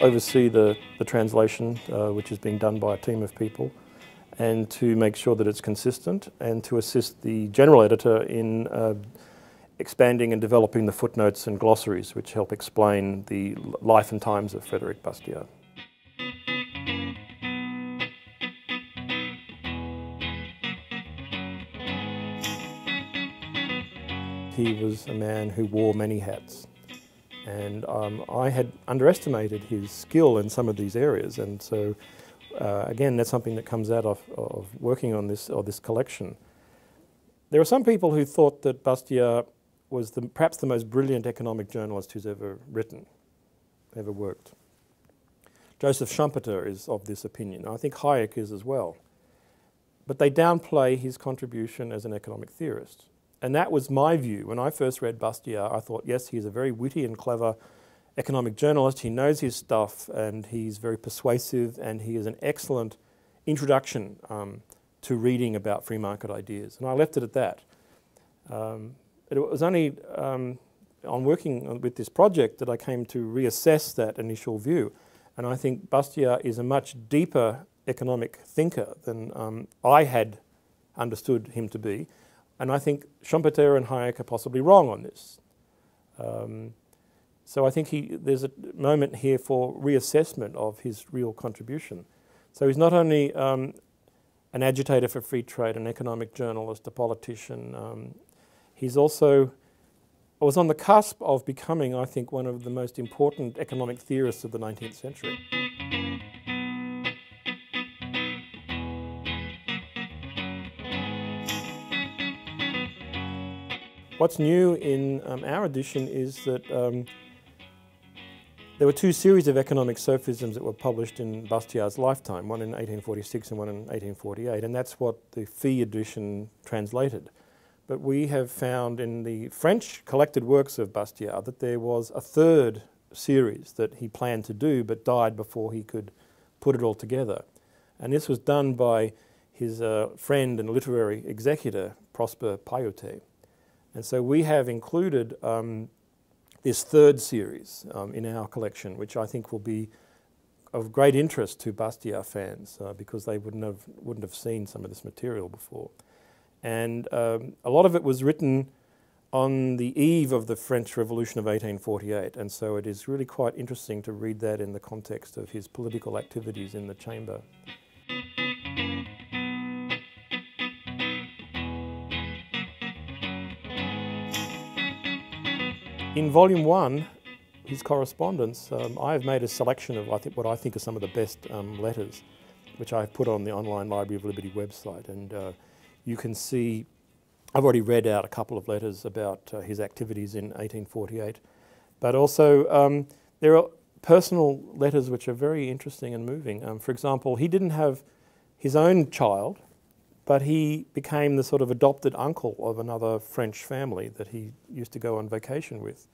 oversee the translation, which is being done by a team of people, and to make sure that it's consistent, and to assist the general editor in expanding and developing the footnotes and glossaries, which help explain the life and times of Frédéric Bastiat. He was a man who wore many hats, and I had underestimated his skill in some of these areas, and so again, that's something that comes out of working on this collection. There are some people who thought that Bastiat was perhaps the most brilliant economic journalist who's ever written, ever worked. Joseph Schumpeter is of this opinion. I think Hayek is as well. But they downplay his contribution as an economic theorist. And that was my view. When I first read Bastiat, I thought, yes, he's a very witty and clever economic journalist. He knows his stuff, and he's very persuasive, and he is an excellent introduction to reading about free market ideas. And I left it at that. It was only on working with this project that I came to reassess that initial view. And I think Bastiat is a much deeper economic thinker than I had understood him to be. And I think Schumpeter and Hayek are possibly wrong on this. So I think there's a moment here for reassessment of his real contribution. So he's not only an agitator for free trade, an economic journalist, a politician. He's also was on the cusp of becoming, I think, one of the most important economic theorists of the 19th century. What's new in our edition is that there were two series of economic sophisms that were published in Bastiat's lifetime, one in 1846 and one in 1848, and that's what the Ph.D. edition translated. But we have found in the French collected works of Bastiat that there was a third series that he planned to do but died before he could put it all together. And this was done by his friend and literary executor, Prosper Payotet. And so we have included this third series in our collection, which I think will be of great interest to Bastiat fans because they wouldn't have seen some of this material before. And a lot of it was written on the eve of the French Revolution of 1848, and so it is really quite interesting to read that in the context of his political activities in the chamber. In Volume 1, his correspondence, I have made a selection of what I think are some of the best letters, which I've put on the Online Library of Liberty website. And you can see, I've already read out a couple of letters about his activities in 1848, but also there are personal letters which are very interesting and moving. For example, he didn't have his own child, but he became the sort of adopted uncle of another French family that he used to go on vacation with.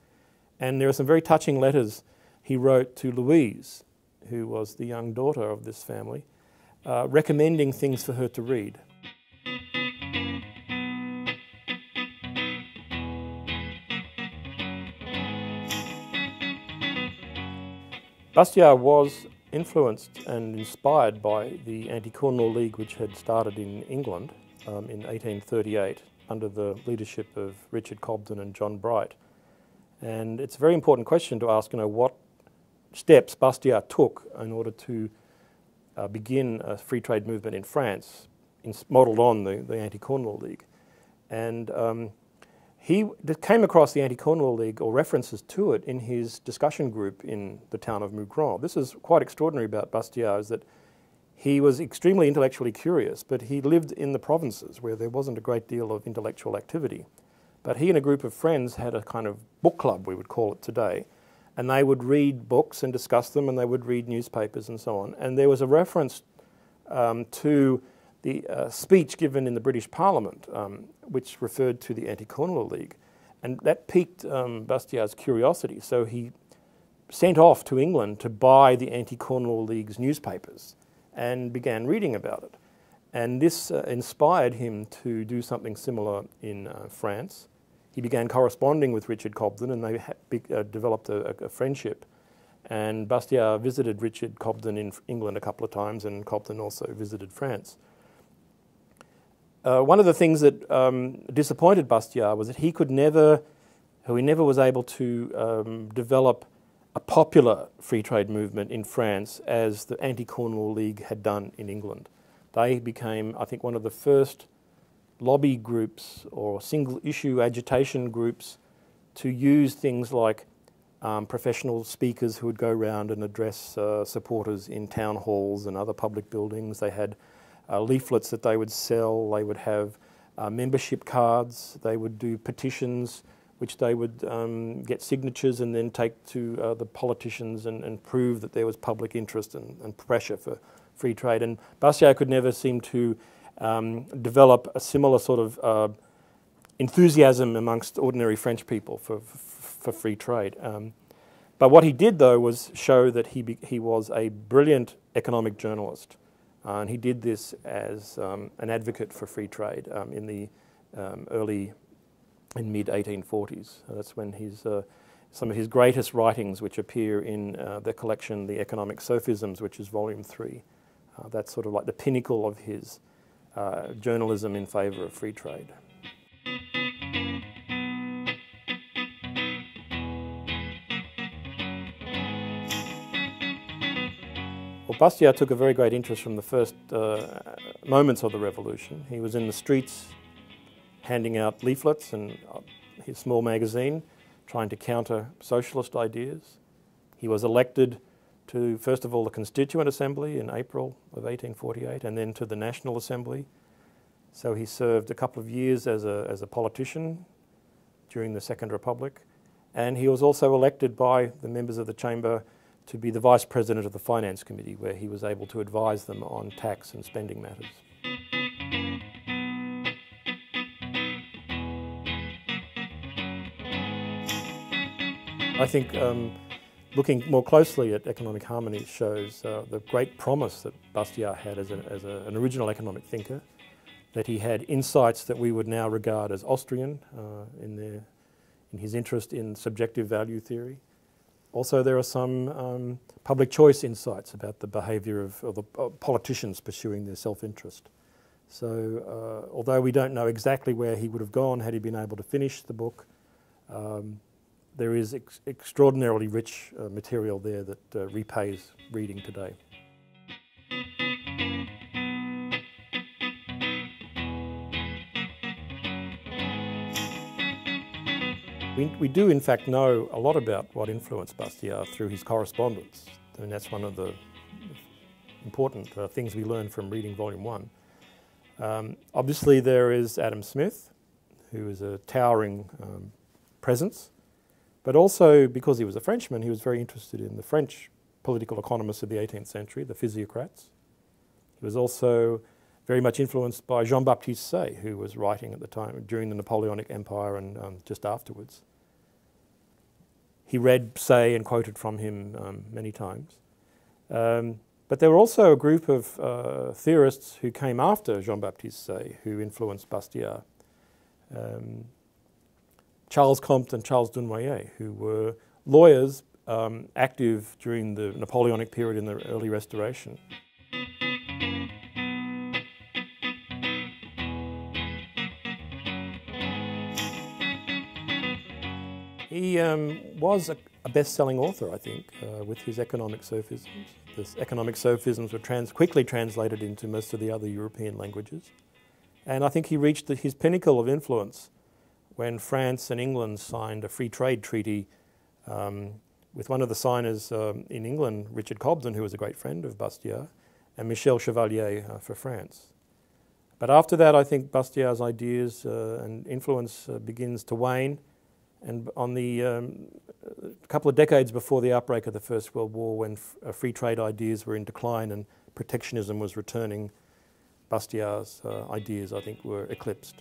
And there are some very touching letters he wrote to Louise, who was the young daughter of this family, recommending things for her to read. Bastiat was influenced and inspired by the Anti-Corn Law League, which had started in England in 1838 under the leadership of Richard Cobden and John Bright. And it's a very important question to ask, what steps Bastiat took in order to begin a free trade movement in France, modelled on the Anti-Corn Law League. And he came across the Anti-Corn Law League, or references to it, in his discussion group in the town of Mougon. This is quite extraordinary about Bastiat, is that he was extremely intellectually curious, but he lived in the provinces where there wasn't a great deal of intellectual activity. But he and a group of friends had a kind of book club, we would call it today, and they would read books and discuss them, and they would read newspapers and so on. And there was a reference to the speech given in the British Parliament, which referred to the Anti-Corn Law League. And that piqued Bastiat's curiosity, so he sent off to England to buy the Anti-Corn Law League's newspapers and began reading about it. And this inspired him to do something similar in France. He began corresponding with Richard Cobden, and they developed a friendship. And Bastiat visited Richard Cobden in England a couple of times, and Cobden also visited France. One of the things that disappointed Bastiat was that he never was able to develop a popular free trade movement in France as the Anti-Corn Law League had done in England. They became, I think, one of the first lobby groups or single issue agitation groups to use things like professional speakers who would go around and address supporters in town halls and other public buildings. They had leaflets that they would sell. They would have membership cards. They would do petitions which they would get signatures and then take to the politicians and prove that there was public interest and pressure for free trade. And Bastiat could never seem to develop a similar sort of enthusiasm amongst ordinary French people for free trade. But what he did, though, was show that he was a brilliant economic journalist. And he did this as an advocate for free trade in the mid-1840s. That's when some of his greatest writings, which appear in the collection The Economic Sophisms, which is volume 3. That's sort of like the pinnacle of his journalism in favour of free trade. Well, Bastiat took a very great interest from the first moments of the revolution. He was in the streets handing out leaflets and his small magazine, trying to counter socialist ideas. He was elected to, first of all, the Constituent Assembly in April of 1848, and then to the National Assembly. So he served a couple of years as a politician during the Second Republic, and he was also elected by the members of the chamber to be the Vice President of the Finance Committee, where he was able to advise them on tax and spending matters. I think looking more closely at economic harmony shows the great promise that Bastiat had as an original economic thinker, that he had insights that we would now regard as Austrian in his interest in subjective value theory. Also, there are some public choice insights about the behaviour of the politicians pursuing their self-interest. So, although we don't know exactly where he would have gone had he been able to finish the book, there is extraordinarily rich material there that repays reading today. We do in fact know a lot about what influenced Bastiat through his correspondence. I mean, that's one of the important things we learn from reading Volume 1. Obviously there is Adam Smith, who is a towering presence, but also because he was a Frenchman, he was very interested in the French political economists of the 18th century, the physiocrats. He was also very much influenced by Jean-Baptiste Say, who was writing at the time during the Napoleonic Empire and just afterwards. He read Say and quoted from him many times. But there were also a group of theorists who came after Jean-Baptiste Say, who influenced Bastiat. Charles Comte and Charles Dunoyer, who were lawyers active during the Napoleonic period in the early Restoration. He was a best-selling author, I think, with his economic sophisms. His economic sophisms were quickly translated into most of the other European languages. And I think he reached his pinnacle of influence when France and England signed a free trade treaty with one of the signers in England, Richard Cobden, who was a great friend of Bastiat, and Michel Chevalier for France. But after that, I think Bastiat's ideas and influence begins to wane. And on the couple of decades before the outbreak of the First World War, when free trade ideas were in decline and protectionism was returning, Bastiat's ideas, I think, were eclipsed.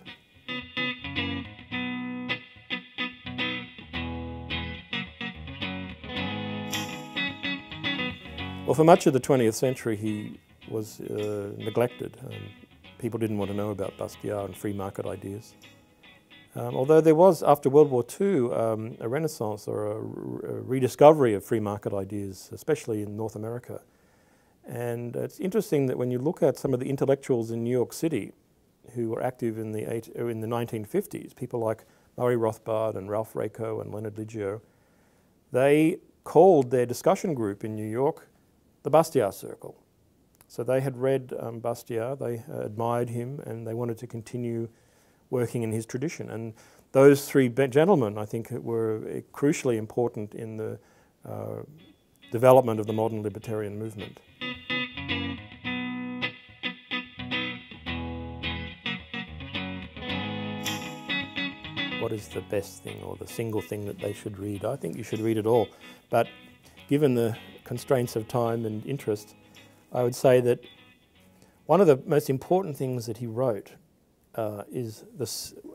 Well, for much of the 20th century, he was neglected. People didn't want to know about Bastiat and free market ideas. Although there was, after World War II, a renaissance or a rediscovery of free market ideas, especially in North America. And it's interesting that when you look at some of the intellectuals in New York City who were active in the 1950s, people like Murray Rothbard and Ralph Raico and Leonard Liggio, they called their discussion group in New York the Bastiat Circle. So they had read Bastiat, they admired him, and they wanted to continue working in his tradition. And those three gentlemen, I think, were crucially important in the development of the modern libertarian movement. What is the best thing or the single thing that they should read? I think you should read it all. But given the constraints of time and interest, I would say that one of the most important things that he wrote is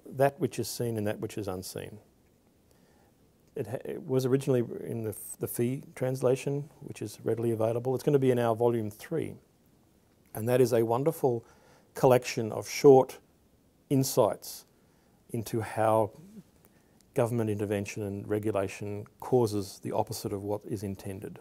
that which is seen and that which is unseen. It was originally in the Fee translation, which is readily available. It's going to be in our volume 3. And that is a wonderful collection of short insights into how government intervention and regulation causes the opposite of what is intended.